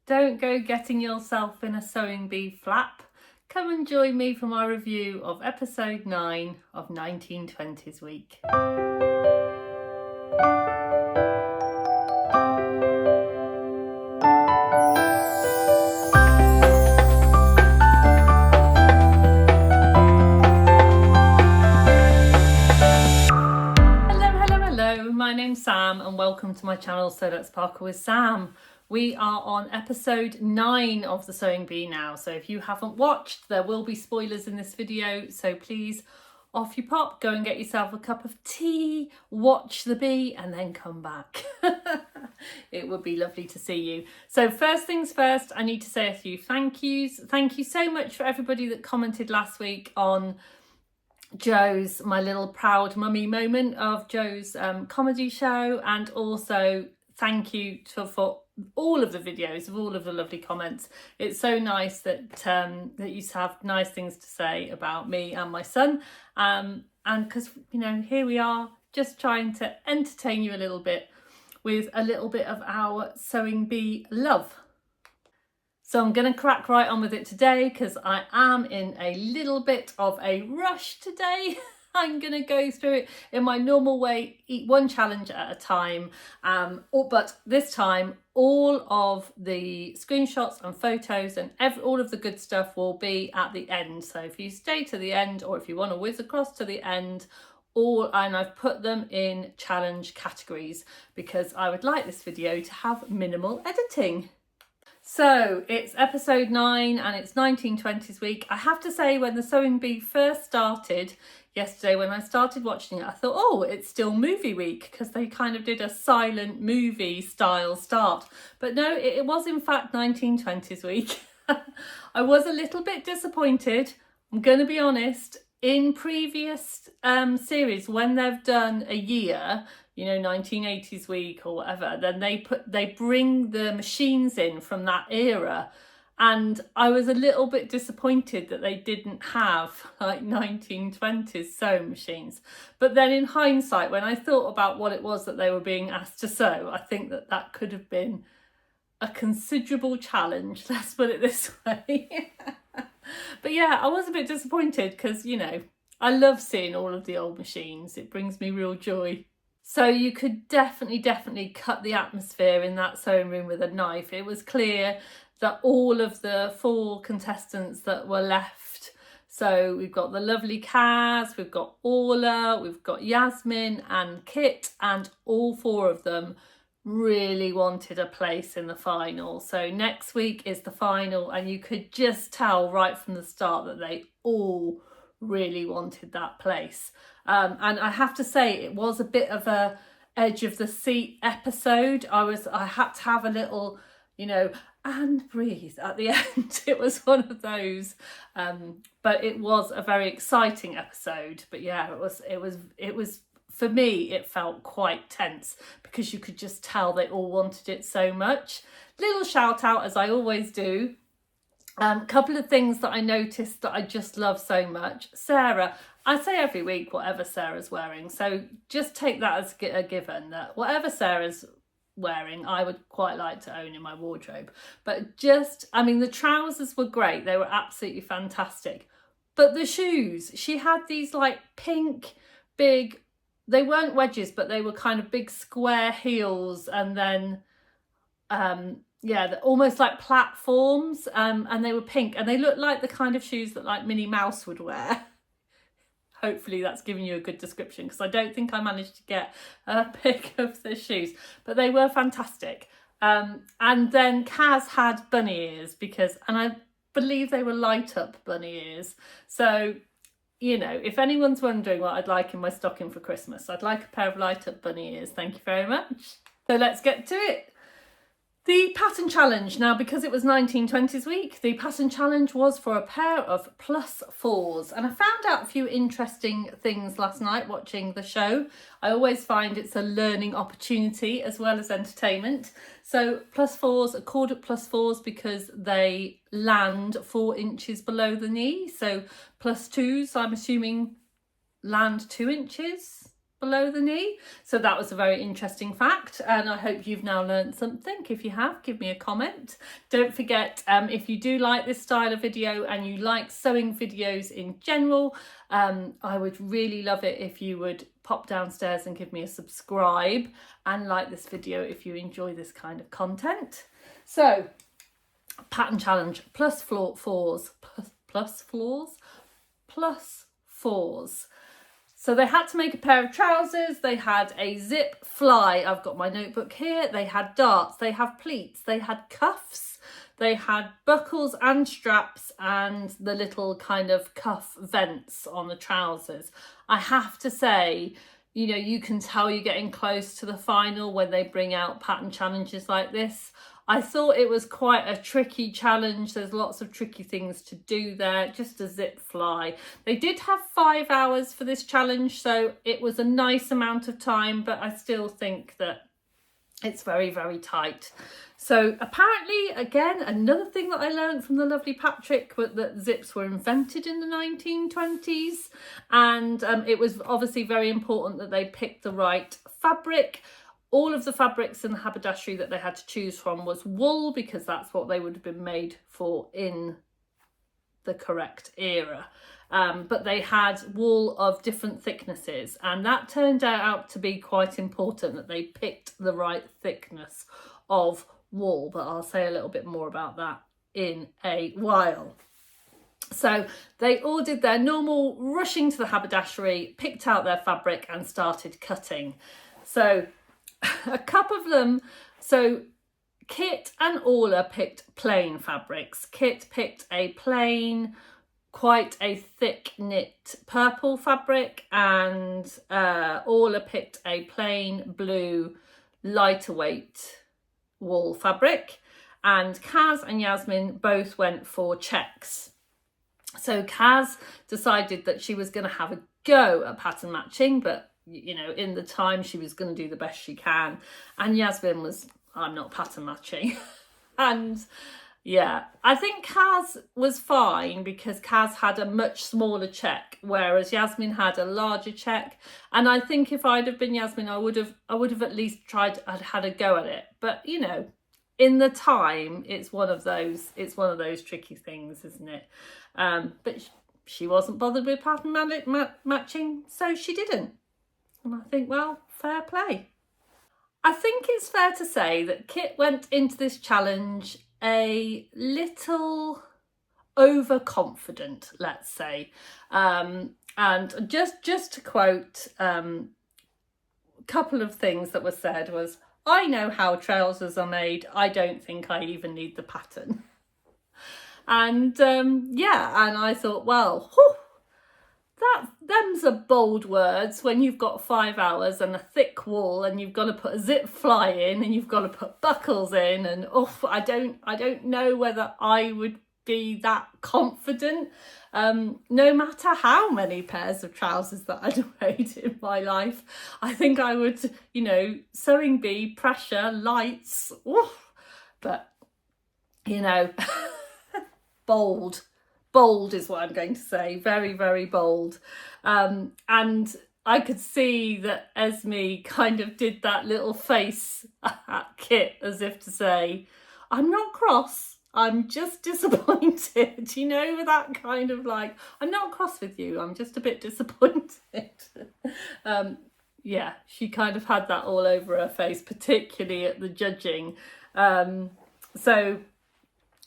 Don't go getting yourself in a sewing bee flap. Come and join me for my review of episode 9 of 1920's week. Hello, my name's Sam and welcome to my channel So Let's Sparkle with Sam. We are on episode 9 of the Sewing Bee now, so if you haven't watched, there will be spoilers in this video, so please off you pop, go and get yourself a cup of tea, watch the bee and then come back. It would be lovely to see you. So first things first, I need to say a few thank yous. Thank you so much for everybody that commented last week on Joe's, my little proud mummy moment of Joe's comedy show, and also thank you for all of the videos, of all of the lovely comments. It's so nice that that you have nice things to say about me and my son, and because, you know, here we are just trying to entertain you a little bit with a little bit of our sewing bee love. So I'm going to crack right on with it today because I am in a little bit of a rush today. I'm going to go through it in my normal way, eat one challenge at a time. But this time, all of the screenshots and photos and all of the good stuff will be at the end. So if you stay to the end, or if you want to whiz across to the end, and I've put them in challenge categories because I would like this video to have minimal editing. So it's episode 9 and it's 1920's week. I have to say, when the Sewing Bee first started yesterday, when I started watching it, I thought, oh, it's still movie week, because they kind of did a silent movie style start. But no, it was in fact 1920's week. I was a little bit disappointed, I'm going to be honest. In previous series, when they've done a year, you know, 1980's week or whatever, then they bring the machines in from that era, and I was a little bit disappointed that they didn't have like 1920s sewing machines. But then in hindsight, when I thought about what it was that they were being asked to sew, I think that could have been a considerable challenge, let's put it this way. But yeah, I was a bit disappointed because, you know, I love seeing all of the old machines. It brings me real joy. So you could definitely cut the atmosphere in that sewing room with a knife. It was clear that all of the 4 contestants that were left, so we've got the lovely Kaz, we've got Orla, we've got Yasmin and Kit, and all 4 of them really wanted a place in the final. So next week is the final, and you could just tell right from the start that they all really wanted that place. And I have to say, it was a bit of a edge of the seat episode. I had to have a little, you know, and breathe at the end. It was one of those, but it was a very exciting episode. But yeah, it was for me, it felt quite tense because you could just tell they all wanted it so much. Little shout out, as I always do. Couple of things that I noticed that I just love so much. Sarah, I say every week whatever Sarah's wearing, so just take that as a given, that whatever Sarah's wearing I would quite like to own in my wardrobe. But I mean, the trousers were great, they were absolutely fantastic, but the shoes, she had these like pink big, they weren't wedges, but they were kind of big square heels, and then yeah, almost like platforms, and they were pink, and they looked like the kind of shoes that like Minnie Mouse would wear. Hopefully that's giving you a good description, because I don't think I managed to get a pic of the shoes, but they were fantastic. And then Kaz had bunny ears, and I believe they were light up bunny ears. So, you know, if anyone's wondering what I'd like in my stocking for Christmas, I'd like a pair of light up bunny ears. Thank you very much. So let's get to it. The pattern challenge. Now, because it was 1920's week, the pattern challenge was for a pair of +4s. And I found out a few interesting things last night watching the show. I always find it's a learning opportunity as well as entertainment. So +4s are called +4s because they land 4 inches below the knee. So +2s, I'm assuming, land 2 inches. below the knee. So that was a very interesting fact, and I hope you've now learned something. If you have, give me a comment. Don't forget, if you do like this style of video and you like sewing videos in general, I would really love it if you would pop downstairs and give me a subscribe and like this video if you enjoy this kind of content. So pattern challenge plus fours. So they had to make a pair of trousers. They had a zip fly. I've got my notebook here. They had darts. They have pleats. They had cuffs. They had buckles and straps and the little kind of cuff vents on the trousers. I have to say, you know, you can tell you're getting close to the final when they bring out pattern challenges like this. I thought it was quite a tricky challenge. There's lots of tricky things to do there, just a zip fly. They did have 5 hours for this challenge, so it was a nice amount of time, but I still think that it's very, very tight. So apparently, again, another thing that I learned from the lovely Patrick was that zips were invented in the 1920s, and it was obviously very important that they picked the right fabric. All of the fabrics in the haberdashery that they had to choose from was wool, because that's what they would have been made for in the correct era. But they had wool of different thicknesses, and that turned out to be quite important, that they picked the right thickness of wool. But I'll say a little bit more about that in a while. So they all did their normal rushing to the haberdashery, picked out their fabric and started cutting. So a couple of them, so Kit and Orla picked plain fabrics. Kit picked a plain, quite a thick knit purple fabric, and Orla picked a plain blue lighter weight wool fabric, and Kaz and Yasmin both went for checks. So Kaz decided that she was going to have a go at pattern matching, but you know, in the time she was going to do the best she can. And Yasmin was, I'm not pattern matching. And yeah, I think Kaz was fine because Kaz had a much smaller check, whereas Yasmin had a larger check. And I think if I'd have been Yasmin, I would have at least tried, I'd had a go at it. But you know, in the time, it's one of those tricky things, isn't it? But she wasn't bothered with pattern matching, so she didn't. And I think, well, fair play. I think it's fair to say that Kit went into this challenge a little overconfident, let's say. And just to quote, a couple of things that were said was, I know how trousers are made. I don't think I even need the pattern. And yeah, and I thought, well, whew, them's are bold words when you've got 5 hours and a thick wool and you've got to put a zip fly in and you've got to put buckles in, and I don't know whether I would be that confident, no matter how many pairs of trousers that I'd made in my life. I think I would, you know, sewing bee, pressure, lights, oof, but you know, bold is what I'm going to say. Very, very bold. And I could see that Esme kind of did that little face at Kit as if to say, I'm not cross, I'm just disappointed. You know, with that kind of like, I'm not cross with you, I'm just a bit disappointed. Yeah, she kind of had that all over her face, particularly at the judging. So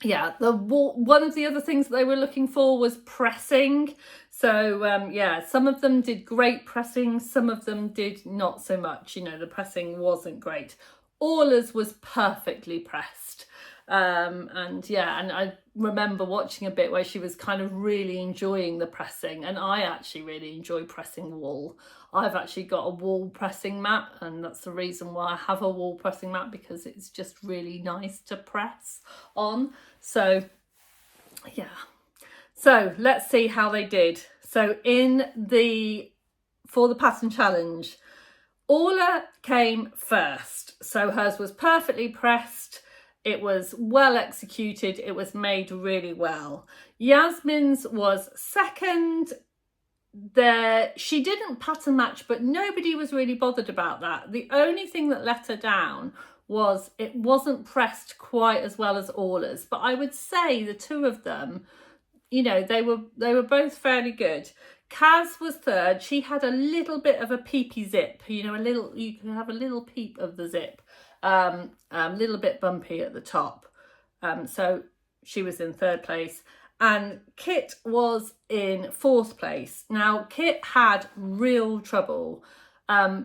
yeah, one of the other things that they were looking for was pressing. So yeah, some of them did great pressing, some of them did not so much. You know, the pressing wasn't great. Orla's was perfectly pressed. And yeah, and I remember watching a bit where she was kind of really enjoying the pressing, and I actually really enjoy pressing wool. I've actually got a wool pressing mat, and that's the reason why I have a wool pressing mat, because it's just really nice to press on. So yeah, so let's see how they did. So for the pattern challenge, Orla came first, so hers was perfectly pressed. It was well executed. It was made really well. Yasmin's was second. she didn't pattern match, but nobody was really bothered about that. The only thing that let her down was it wasn't pressed quite as well as Orla's, but I would say the two of them, you know, they were both fairly good. Kaz was third. She had a little bit of a peepy zip, you know, you can have a little peep of the zip, little bit bumpy at the top. So she was in third place. And Kit was in fourth place. Now, Kit had real trouble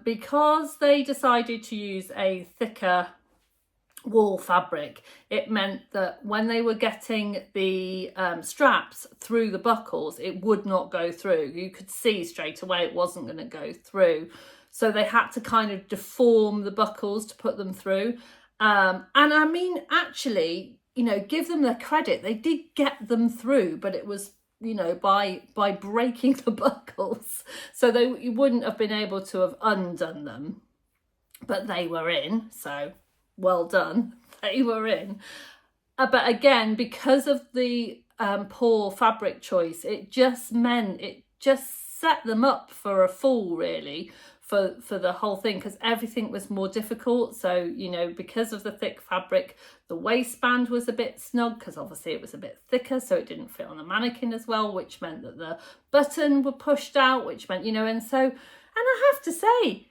because they decided to use a thicker wool fabric. It meant that when they were getting the straps through the buckles, it would not go through. You could see straight away it wasn't going to go through. So they had to kind of deform the buckles to put them through. And I mean, actually, you know, give them the credit. They did get them through, but it was, you know, by breaking the buckles. So you wouldn't have been able to have undone them, but they were in. So well done, they were in. But again, because of the poor fabric choice, it just set them up for a fall, really, for the whole thing, because everything was more difficult. So, you know, because of the thick fabric, the waistband was a bit snug because obviously it was a bit thicker, so it didn't fit on the mannequin as well, which meant that the button were pushed out, which meant, you know, and I have to say,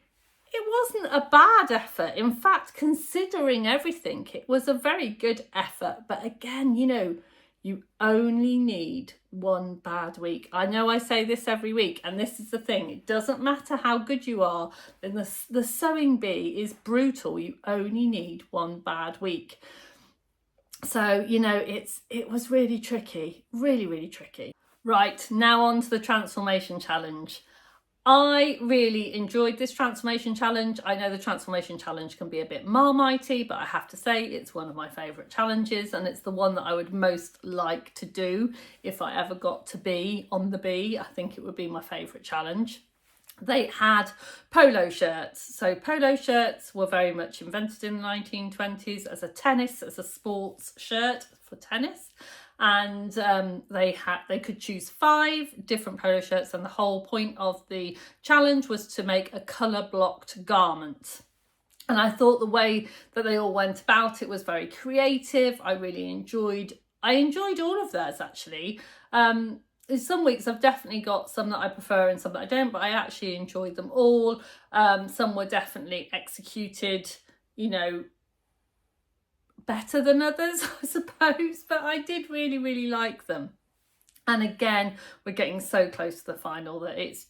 it wasn't a bad effort. In fact, considering everything, it was a very good effort. But again, you know, you only need one bad week. I know I say this every week, and this is the thing. It doesn't matter how good you are. And the sewing bee is brutal. You only need one bad week. So, you know, it was really tricky, really, really tricky. Right, now on to the transformation challenge. I really enjoyed this transformation challenge. I know the transformation challenge can be a bit marmitey, but I have to say it's one of my favourite challenges, and it's the one that I would most like to do if I ever got to be on the bee. I think it would be my favourite challenge. They had polo shirts. So polo shirts were very much invented in the 1920s as a sports shirt for tennis. And they could choose 5 different polo shirts, and the whole point of the challenge was to make a colour blocked garment. And I thought the way that they all went about it was very creative. I enjoyed all of theirs, actually. In some weeks I've definitely got some that I prefer and some that I don't, but I actually enjoyed them all. Some were definitely executed, you know, better than others, I suppose, but I did really, really like them. And again, we're getting so close to the final that it's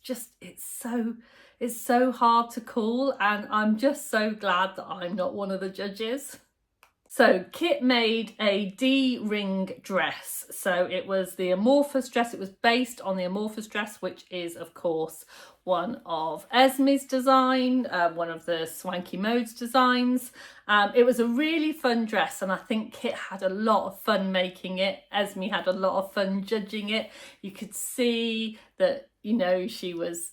so hard to call, and I'm just so glad that I'm not one of the judges. So Kit made a D-ring dress. So it was the amorphous dress. It was based on the amorphous dress, which is, of course, one of Esme's design, one of the Swanky Modes designs. It was a really fun dress, and I think Kit had a lot of fun making it. Esme had a lot of fun judging it. You could see that, you know, she was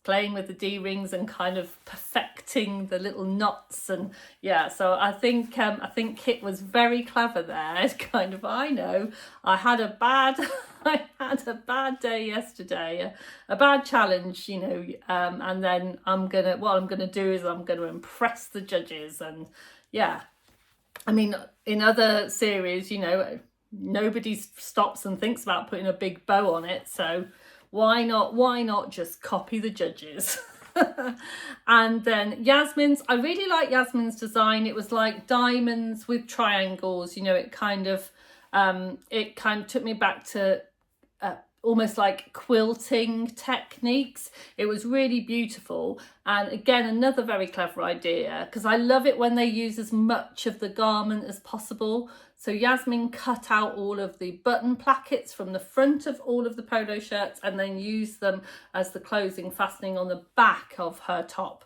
playing with the D-rings and kind of perfecting the little knots, and yeah, so I think Kit was very clever there. It's kind of, I know I had a bad day yesterday, a bad challenge, you know, and then what I'm gonna do is I'm gonna impress the judges. And yeah, I mean, in other series, you know, nobody stops and thinks about putting a big bow on it, so why not just copy the judges? And then Yasmin's, I really like Yasmin's design. It was like diamonds with triangles, you know, it kind of took me back to almost like quilting techniques. It was really beautiful, and again, another very clever idea, because I love it when they use as much of the garment as possible. So Yasmin cut out all of the button plackets from the front of all of the polo shirts and then used them as the closing fastening on the back of her top,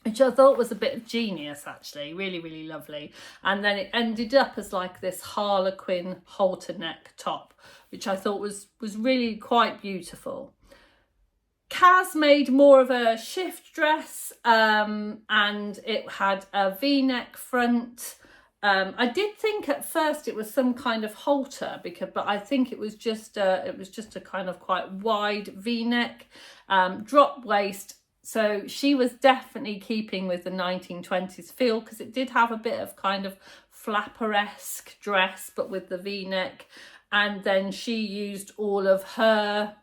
which I thought was a bit of genius, actually. Really, really lovely. And then it ended up as like this Harlequin halter neck top, which I thought was really quite beautiful. Kaz made more of a shift dress, and it had a V-neck front. I did think at first it was some kind of halter, but I think it was just a kind of quite wide V-neck, drop waist. So she was definitely keeping with the 1920s feel, because it did have a bit of kind of flapper-esque dress, but with the V-neck. And then she used all of her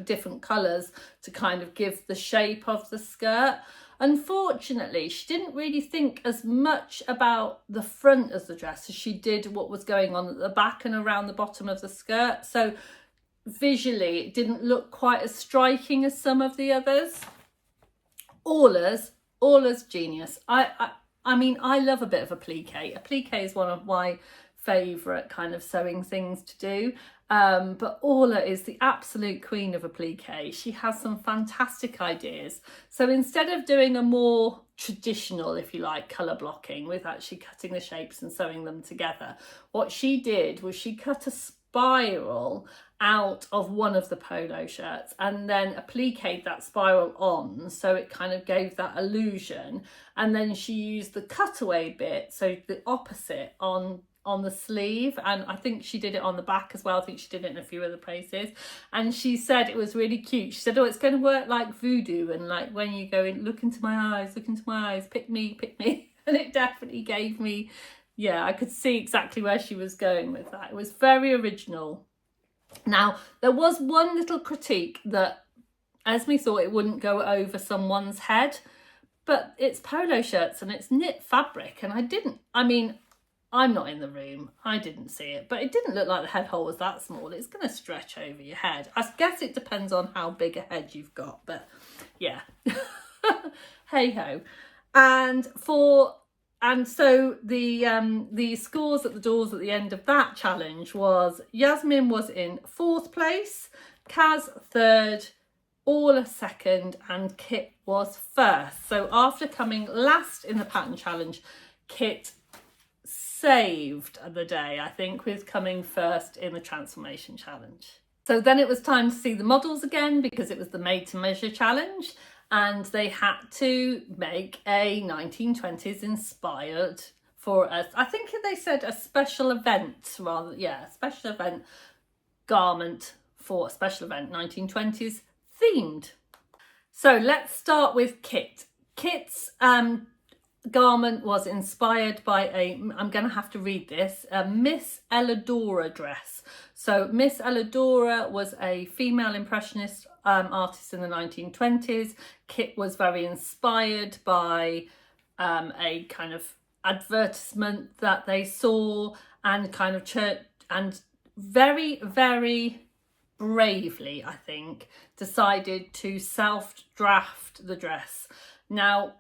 different colours to kind of give the shape of the skirt. Unfortunately, she didn't really think as much about the front as the dress as she did what was going on at the back and around the bottom of the skirt. So visually, it didn't look quite as striking as some of the others. Alla's genius. I mean, I love a bit of a plique. A plique is one of my favourite kind of sewing things to do. But Orla is the absolute queen of a plique. She has some fantastic ideas. So instead of doing a more traditional, if you like, colour blocking with actually cutting the shapes and sewing them together, what she did was she cut a spiral out of one of the polo shirts and then appliqued that spiral on, so it kind of gave that illusion. And then she used the cutaway bit, so the opposite, on the sleeve, and I think she did it on the back as well. I think she did it in a few other places, and she said it was really cute. She said, oh, it's going to work like voodoo, and like when you go in, look into my eyes, pick me. And it definitely gave me, yeah, I could see exactly where she was going with that. It was very original. Now, there was one little critique that Esme thought it wouldn't go over someone's head, but it's polo shirts and it's knit fabric, and I'm not in the room, I didn't see it, but it didn't look like the head hole was that small. It's going to stretch over your head. I guess it depends on how big a head you've got, but yeah. Hey ho. And so the scores at the doors at the end of that challenge was Yasmin was in 4th place, Kaz 3rd, Orla 2nd, and Kit was 1st. So after coming last in the pattern challenge, Kit saved the day, I think, with coming 1st in the transformation challenge. So then it was time to see the models again, because it was the made to measure challenge, and they had to make a 1920s inspired for us. I think they said a special event, rather, yeah, a special event garment for a special event, 1920s themed. So let's start with Kit. Kit's garment was inspired by I'm going to have to read this, a Miss Elladora dress. So Miss Elladora was a female impressionist artist in the 1920s. Kit was very inspired by a kind of advertisement that they saw, and kind of and very, very bravely, I think, decided to self-draft the dress. Now,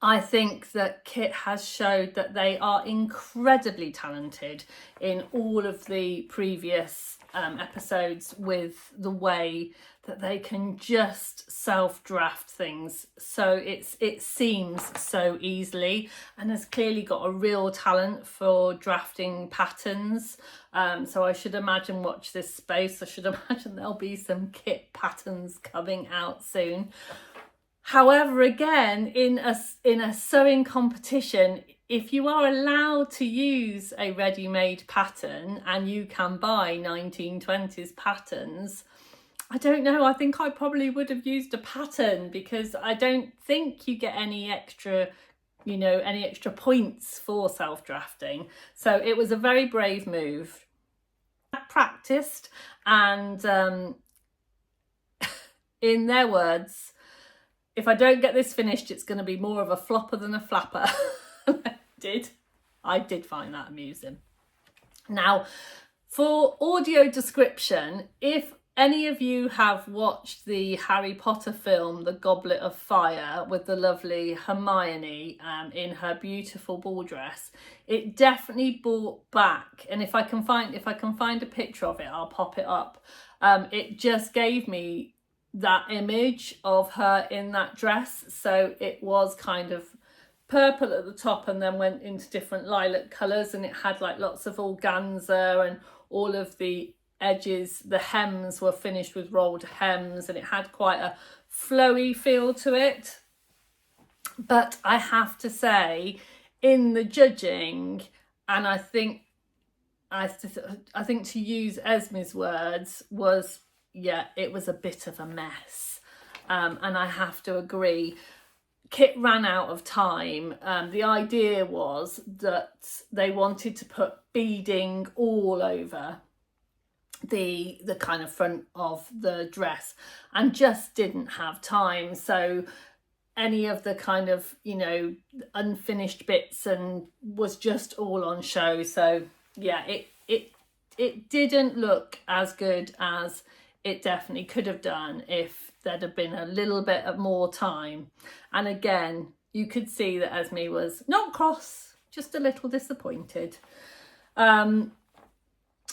I think that Kit has showed that they are incredibly talented in all of the previous episodes, with the way that they can just self-draft things. So it seems so easily, and has clearly got a real talent for drafting patterns. So I should imagine, watch this space, I should imagine there'll be some Kit patterns coming out soon. However, again, in a sewing competition, if you are allowed to use a ready-made pattern and you can buy 1920s patterns, I don't know, I think I probably would have used a pattern, because I don't think you get any extra points for self-drafting. So it was a very brave move. I practiced, and in their words, if I don't get this finished, it's going to be more of a flopper than a flapper. I did find that amusing. Now, for audio description, if any of you have watched the Harry Potter film, The Goblet of Fire, with the lovely Hermione in her beautiful ball dress, it definitely brought back, and if I can find a picture of it, I'll pop it up. It just gave me that image of her in that dress. So it was kind of purple at the top and then went into different lilac colours, and it had like lots of organza, and all of the edges, the hems were finished with rolled hems, and it had quite a flowy feel to it. But I have to say, in the judging, and I think to use Esme's words was, yeah, it was a bit of a mess. And I have to agree. Kit ran out of time. The idea was that they wanted to put beading all over the kind of front of the dress and just didn't have time. So any of the kind of, you know, unfinished bits and was just all on show. So yeah, it didn't look as good as it definitely could have done if there'd have been a little bit of more time. And again, you could see that Esme was not cross, just a little disappointed.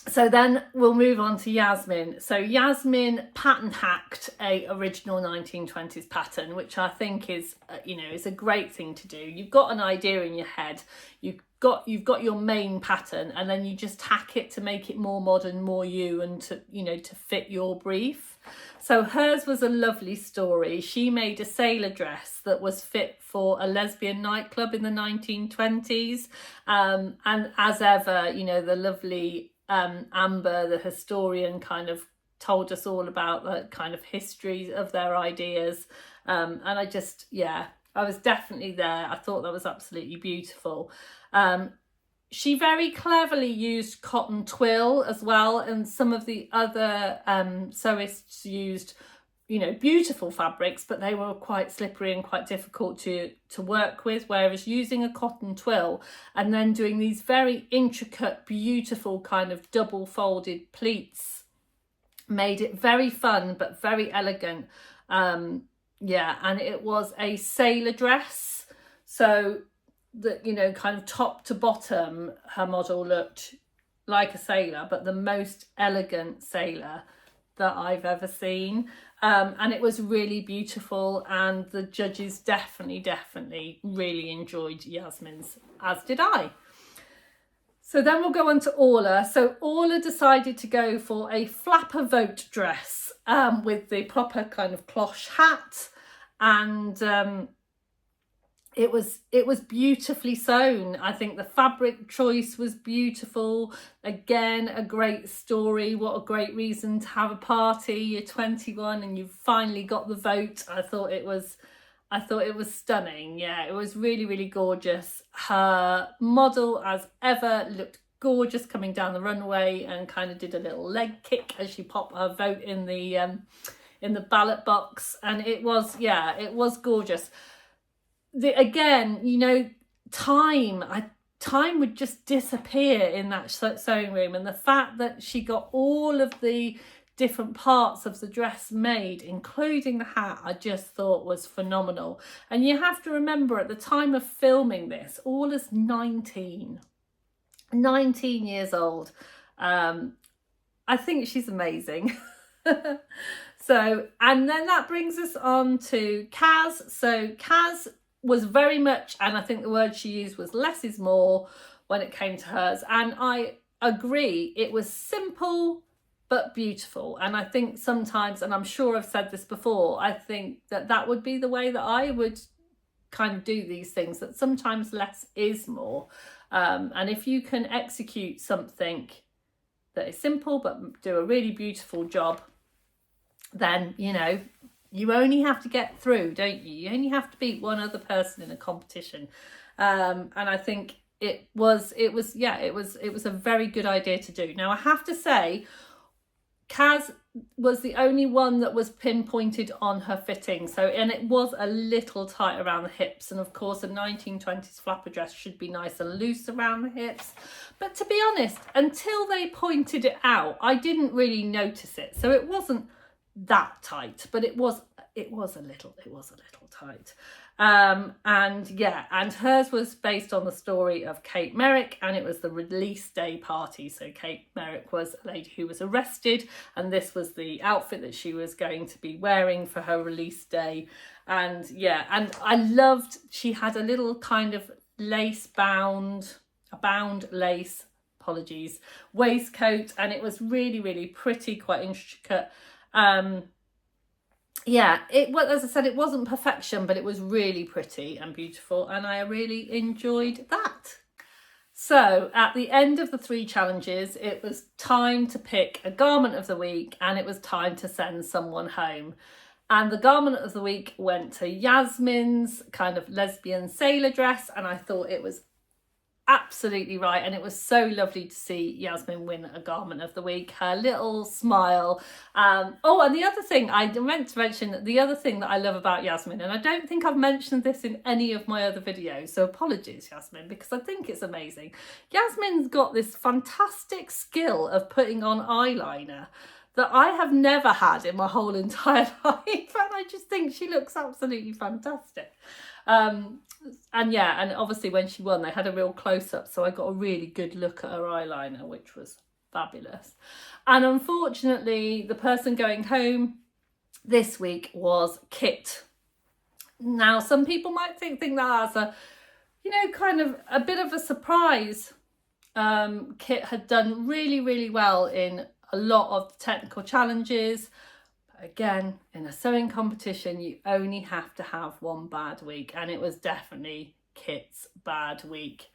So then we'll move on to Yasmin. So Yasmin pattern hacked a original 1920s pattern, which I think is, you know, is a great thing to do. You've got an idea in your head, you've got your main pattern, and then you just hack it to make it more modern, more you, and to, you know, to fit your brief. So hers was a lovely story. She made a sailor dress that was fit for a lesbian nightclub in the 1920s. And as ever, you know, the lovely Amber, the historian, kind of told us all about the kind of history of their ideas. And I just, yeah, I was definitely there. I thought that was absolutely beautiful. She very cleverly used cotton twill as well, and some of the other sewists used, you know, beautiful fabrics, but they were quite slippery and quite difficult to work with, whereas using a cotton twill and then doing these very intricate, beautiful kind of double folded pleats made it very fun but very elegant. Yeah, and it was a sailor dress, so that, you know, kind of top to bottom, her model looked like a sailor, but the most elegant sailor that I've ever seen. And it was really beautiful, and the judges definitely really enjoyed Yasmin's, as did I. So then we'll go on to Orla. So Orla decided to go for a flapper vote dress with the proper kind of cloche hat, and it was beautifully sewn. I think the fabric choice was beautiful. Again, a great story. What a great reason to have a party. You're 21 and you've finally got the vote. I thought it was stunning. Yeah, it was really gorgeous. Her model, as ever, looked gorgeous coming down the runway and kind of did a little leg kick as she popped her vote in the ballot box, and it was gorgeous. Again, you know, time would just disappear in that sewing room, and the fact that she got all of the different parts of the dress made, including the hat, I just thought was phenomenal. And you have to remember, at the time of filming this, Orla's 19 years old. I think she's amazing. So, and then that brings us on to Kaz. So Kaz was very much, and I think the word she used was less is more when it came to hers, and I agree, it was simple but beautiful. And I think sometimes, and I'm sure I've said this before, I think that would be the way that I would kind of do these things, that sometimes less is more. And if you can execute something that is simple but do a really beautiful job, then, you know, you only have to get through, don't you? You only have to beat one other person in a competition. And I think it was a very good idea to do. Now, I have to say, Kaz was the only one that was pinpointed on her fitting. So, and it was a little tight around the hips. And of course, a 1920s flapper dress should be nice and loose around the hips. But to be honest, until they pointed it out, I didn't really notice it. So it wasn't that tight, but it was a little tight. And yeah, and hers was based on the story of Kate Merrick, and it was the release day party. So Kate Merrick was a lady who was arrested, and this was the outfit that she was going to be wearing for her release day. And yeah, and I loved, she had a little kind of bound lace, waistcoat, and it was really pretty, quite intricate. yeah, as I said, it wasn't perfection, but it was really pretty and beautiful, and I really enjoyed that. So at the end of the 3 challenges, it was time to pick a garment of the week, and it was time to send someone home. And the garment of the week went to Yasmin's kind of lesbian sailor dress, and I thought it was absolutely right, and it was so lovely to see Yasmin win a garment of the week. Her little smile. Oh, and the other thing I meant to mention, the other thing that I love about Yasmin, and I don't think I've mentioned this in any of my other videos, so apologies Yasmin, because I think it's amazing. Yasmin's got this fantastic skill of putting on eyeliner that I have never had in my whole entire life, and I just think she looks absolutely fantastic. And yeah, and obviously when she won, they had a real close-up, so I got a really good look at her eyeliner, which was fabulous. And unfortunately, the person going home this week was Kit. Now, some people might think that that's a, you know, kind of a bit of a surprise. Kit had done really, really well in a lot of the technical challenges. Again, in a sewing competition, you only have to have one bad week, and it was definitely Kit's bad week.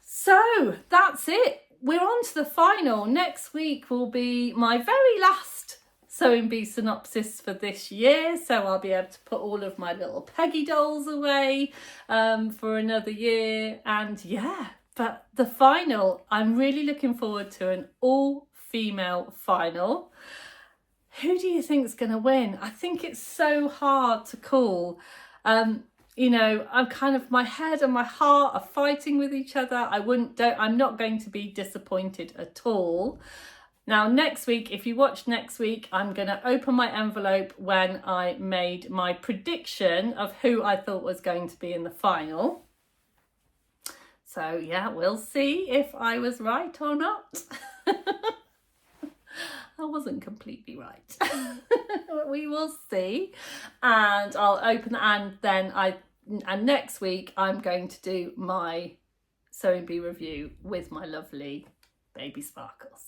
So that's it. We're on to the final. Next week will be my very last Sewing Bee synopsis for this year, so I'll be able to put all of my little Peggy dolls away for another year. And yeah, but the final, I'm really looking forward to an all-female final. Who do you think's going to win? I think it's so hard to call. You know, I'm kind of, my head and my heart are fighting with each other. I'm not going to be disappointed at all. Now, next week, if you watch next week, I'm going to open my envelope when I made my prediction of who I thought was going to be in the final. So yeah, we'll see if I was right or not. I wasn't completely right. We will see. And I'll open, and next week I'm going to do my Sewing Bee review with my lovely baby Sparkles.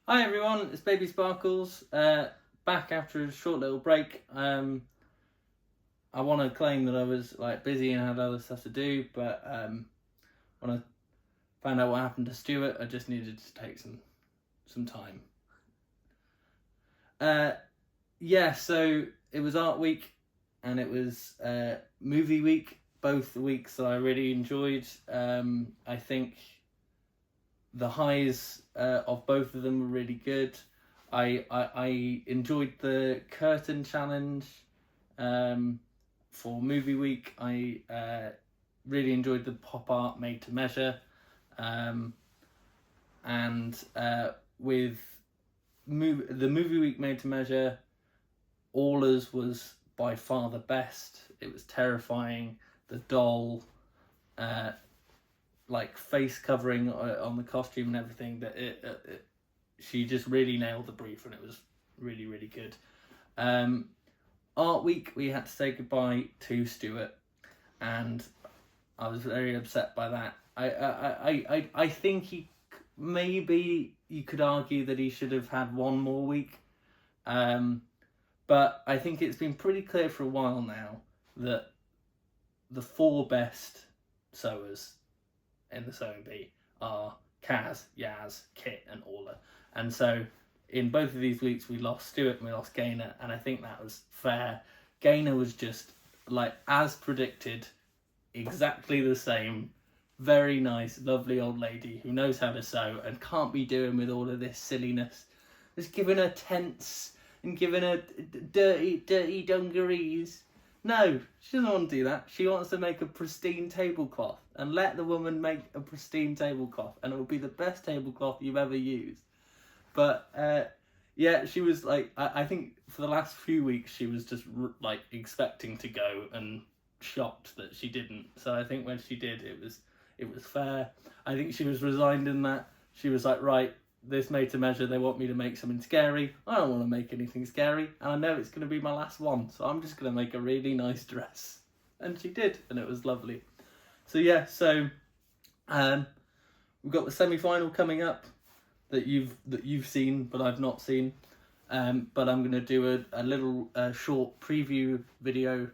Hi everyone, it's Baby Sparkles, back after a short little break. I want to claim that I was busy and had other stuff to do, but when I found out what happened to Stuart, I just needed to take some time. Yeah, so it was Art Week and it was Movie Week, both weeks that I really enjoyed. I think the highs of both of them were really good. I enjoyed the curtain challenge for Movie Week. I really enjoyed the pop art made to measure. With the Movie Week made to measure, Allers was by far the best. It was terrifying. The doll, face covering on the costume and everything, that she just really nailed the brief, and it was really, really good. Art Week, we had to say goodbye to Stuart, and I was very upset by that. I think maybe you could argue that he should have had one more week. But I think it's been pretty clear for a while now that the 4 best sewers in the Sewing Bee are Kaz, Yaz, Kit and Orla. And so in both of these weeks we lost Stuart and we lost Gaynor, and I think that was fair. Gaynor was just, as predicted, exactly the same. Very nice, lovely old lady who knows how to sew and can't be doing with all of this silliness. Just giving her tents and giving her dirty dungarees. No, she doesn't want to do that. She wants to make a pristine tablecloth, and let the woman make a pristine tablecloth, and it will be the best tablecloth you've ever used. But yeah, she was I think for the last few weeks she was just expecting to go and shocked that she didn't. So I think when she did, it was fair. I think she was resigned in that. She was like, right, this made to measure, they want me to make something scary. I don't want to make anything scary, and I know it's going to be my last one, so I'm just going to make a really nice dress. And she did, and it was lovely. So yeah, we've got the semi-final coming up. that you've seen but I've not seen. But I'm going to do a little short preview video,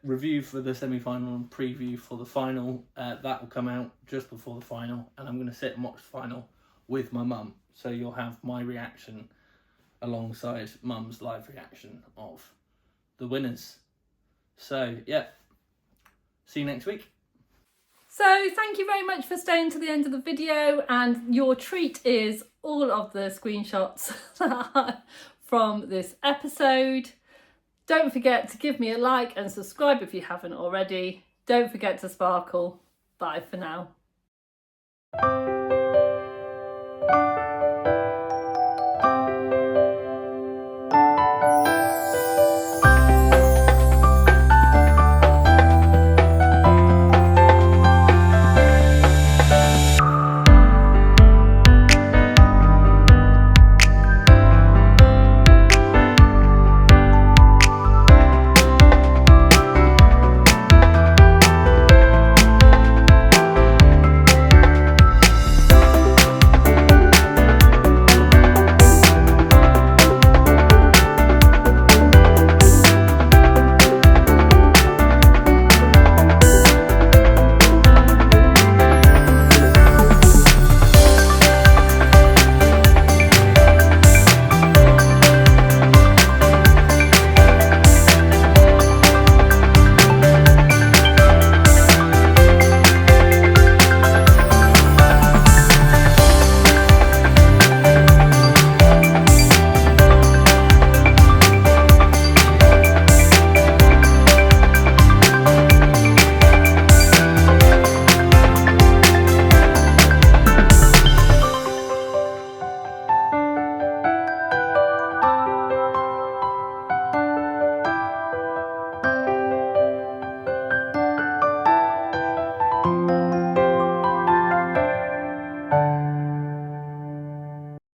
review for the semi-final and preview for the final. That will come out just before the final, and I'm going to sit and watch the final with my mum. So you'll have my reaction alongside mum's live reaction of the winners. So yeah, see you next week. So thank you very much for staying to the end of the video, and your treat is all of the screenshots from this episode. Don't forget to give me a like and subscribe if you haven't already. Don't forget to sparkle. Bye for now.